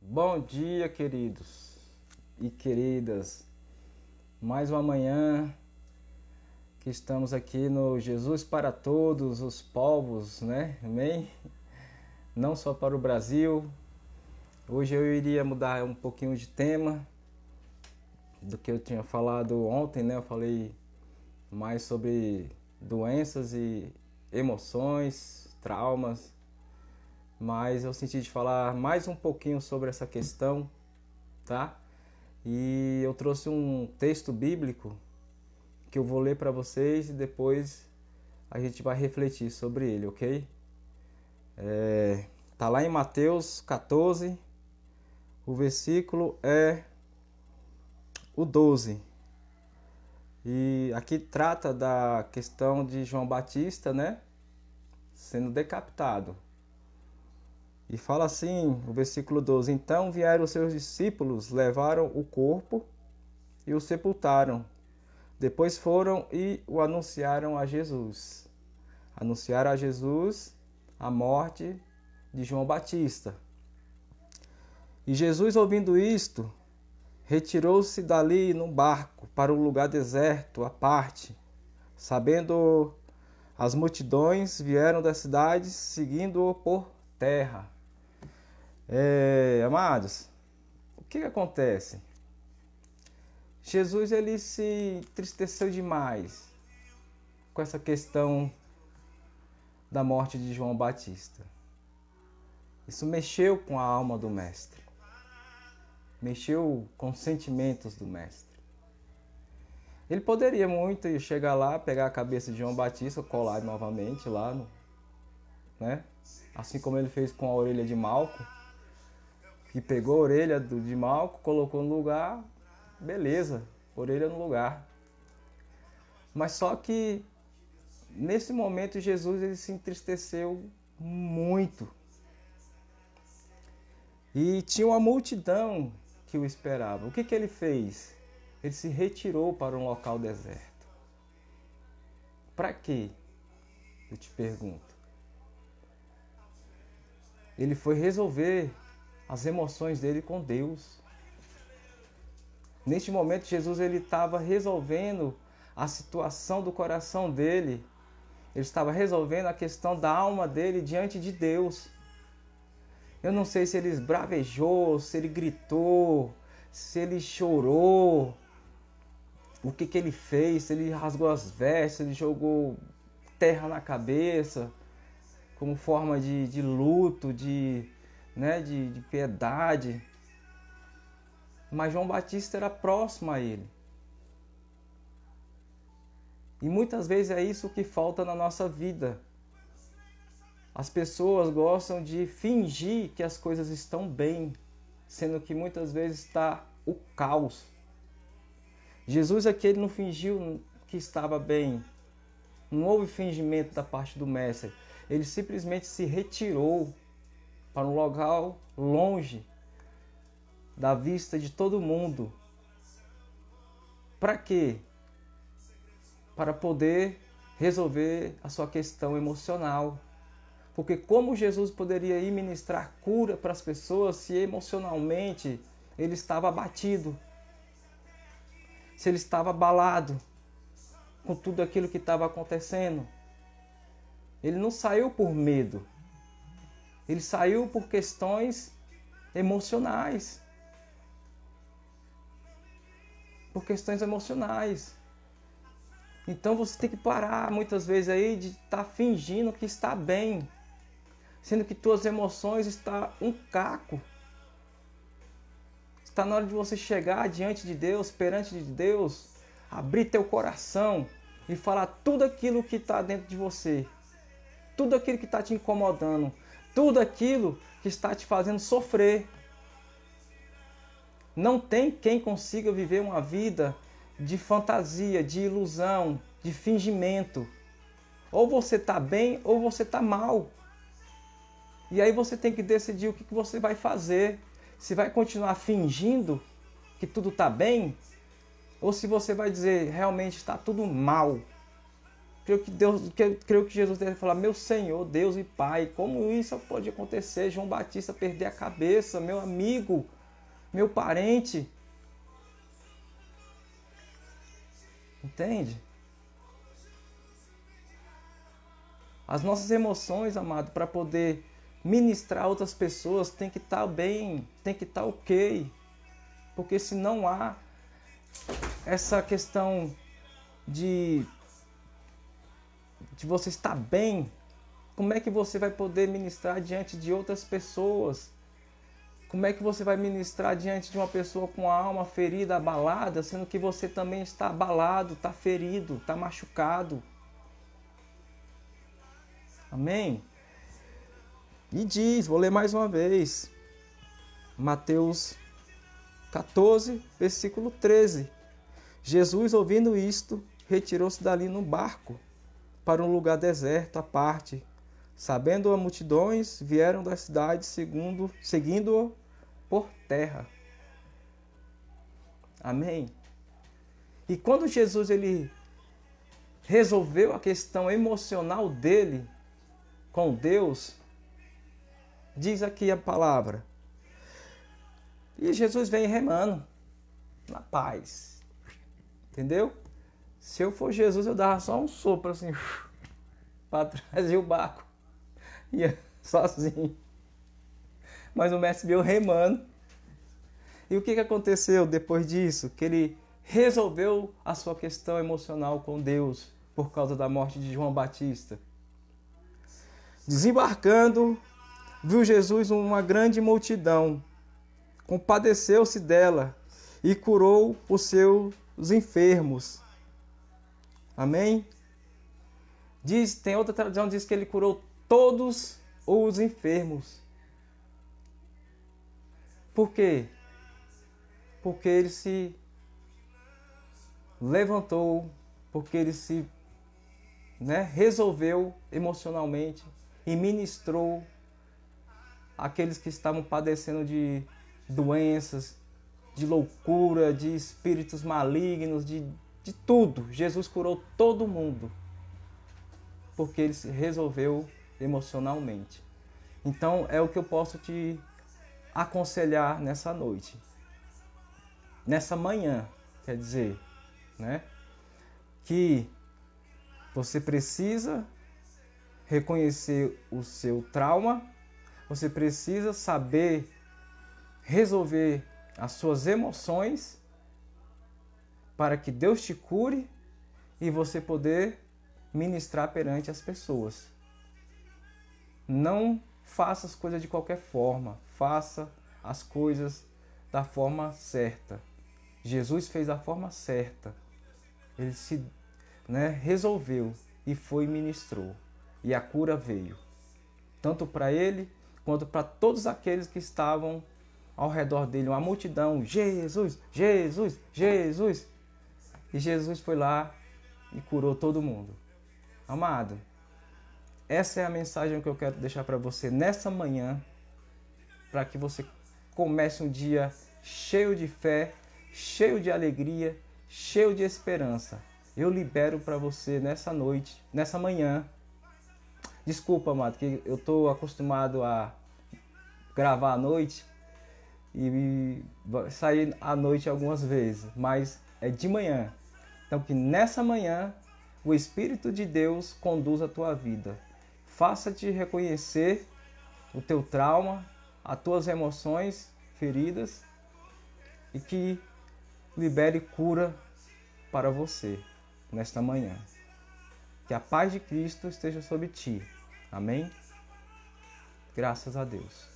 Bom dia, queridos e queridas. Mais uma manhã que estamos aqui no Jesus para todos os povos, né? Amém? Não só para o Brasil. Hoje eu iria mudar um pouquinho de tema do que eu tinha falado ontem, né? Eu falei mais sobre doenças e emoções, traumas. Mas eu senti de falar mais um pouquinho sobre essa questão, tá? E eu trouxe um texto bíblico que eu vou ler para vocês e depois a gente vai refletir sobre ele, ok? Tá lá em Mateus 14, o versículo é o 12. E aqui trata da questão de João Batista, né? Sendo decapitado. E fala assim, o versículo 12: Então vieram os seus discípulos, levaram o corpo e o sepultaram. Depois foram e o anunciaram a Jesus. Anunciaram a Jesus a morte de João Batista. E Jesus, ouvindo isto, retirou-se dali num barco para um lugar deserto, à parte. Sabendo as multidões, vieram das cidades, seguindo-o por terra. Amados, o que acontece? Jesus ele se entristeceu demais com essa questão da morte de João Batista. Isso mexeu com a alma do mestre, mexeu com os sentimentos do mestre. Ele poderia muito chegar lá, pegar a cabeça de João Batista, colar novamente lá, né? Assim como ele fez com a orelha de Malco, que pegou a orelha de Malco, colocou no lugar, beleza, orelha no lugar. Mas só que nesse momento Jesus ele se entristeceu muito. E tinha uma multidão que o esperava. O que ele fez? Ele se retirou para um local deserto. Para quê? Eu te pergunto. Ele foi resolver as emoções dele com Deus. Neste momento, Jesus ele estava resolvendo a situação do coração dele. Ele estava resolvendo a questão da alma dele diante de Deus. Eu não sei se ele esbravejou, se ele gritou, se ele chorou, o que ele fez, se ele rasgou as vestes, se ele jogou terra na cabeça, como forma de luto, de piedade. Mas João Batista era próximo a ele. E muitas vezes é isso que falta na nossa vida. As pessoas gostam de fingir que as coisas estão bem, sendo que muitas vezes está o caos. Jesus aqui ele não fingiu que estava bem. Não houve fingimento da parte do mestre. Ele simplesmente se retirou para um local longe da vista de todo mundo. Para quê? Para poder resolver a sua questão emocional. Porque como Jesus poderia ir ministrar cura para as pessoas se emocionalmente ele estava abatido? Se ele estava abalado com tudo aquilo que estava acontecendo? Ele não saiu por medo. Ele saiu por questões emocionais. Por questões emocionais. Então você tem que parar muitas vezes aí de estar fingindo que está bem, sendo que tuas emoções estão um caco. Está na hora de você chegar diante de Deus, perante de Deus, abrir teu coração e falar tudo aquilo que está dentro de você, tudo aquilo que está te incomodando, tudo aquilo que está te fazendo sofrer. Não tem quem consiga viver uma vida de fantasia, de ilusão, de fingimento. Ou você está bem ou você está mal. E aí você tem que decidir o que você vai fazer. Se vai continuar fingindo que tudo está bem, ou se você vai dizer, realmente está tudo mal. Creio que Jesus deve falar, meu Senhor, Deus e Pai, como isso pode acontecer? João Batista perder a cabeça, meu amigo, meu parente. Entende? As nossas emoções, amado, para poder ministrar outras pessoas, tem que estar bem, tem que estar ok. Porque se não há essa questão de você estar bem, como é que você vai poder ministrar diante de outras pessoas? Como é que você vai ministrar diante de uma pessoa com a alma ferida, abalada, sendo que você também está abalado, está ferido, está machucado? Amém? E diz, vou ler mais uma vez, Mateus 14, versículo 13. Jesus, ouvindo isto, retirou-se dali no barco, para um lugar deserto à parte. Sabendo a multidões, vieram das cidades seguindo-o por terra. Amém? E quando Jesus ele resolveu a questão emocional dele com Deus, diz aqui a palavra, e Jesus vem remando na paz. Entendeu? Se eu for Jesus, eu dava só um sopro assim para trás e o barco ia sozinho. Mas o mestre veio remando. E o que aconteceu depois disso? Que ele resolveu a sua questão emocional com Deus por causa da morte de João Batista. Desembarcando, viu Jesus uma grande multidão, compadeceu-se dela e curou os seus enfermos. Amém? Tem outra tradução que diz que ele curou todos os enfermos. Por quê? Porque ele se levantou, porque ele se resolveu emocionalmente e ministrou aqueles que estavam padecendo de doenças, de loucura, de espíritos malignos, de tudo. Jesus curou todo mundo, porque ele se resolveu emocionalmente. Então é o que eu posso te aconselhar nessa noite, nessa manhã, quer dizer, que você precisa reconhecer o seu trauma, você precisa saber resolver as suas emoções para que Deus te cure e você poder ministrar perante as pessoas. Não faça as coisas de qualquer forma, faça as coisas da forma certa. Jesus fez da forma certa. Ele se resolveu e foi e ministrou. E a cura veio. Tanto para ele, quanto para todos aqueles que estavam ao redor dele. Uma multidão. Jesus, Jesus, Jesus. E Jesus foi lá e curou todo mundo. Amado, essa é a mensagem que eu quero deixar para você nessa manhã. Para que você comece um dia cheio de fé, cheio de alegria, cheio de esperança. Eu libero para você nessa noite, nessa manhã. Desculpa, amado, que eu estou acostumado a gravar à noite e sair à noite algumas vezes, mas é de manhã. Então que nessa manhã o Espírito de Deus conduza a tua vida. Faça-te reconhecer o teu trauma, as tuas emoções feridas e que libere cura para você nesta manhã. Que a paz de Cristo esteja sobre ti. Amém? Graças a Deus.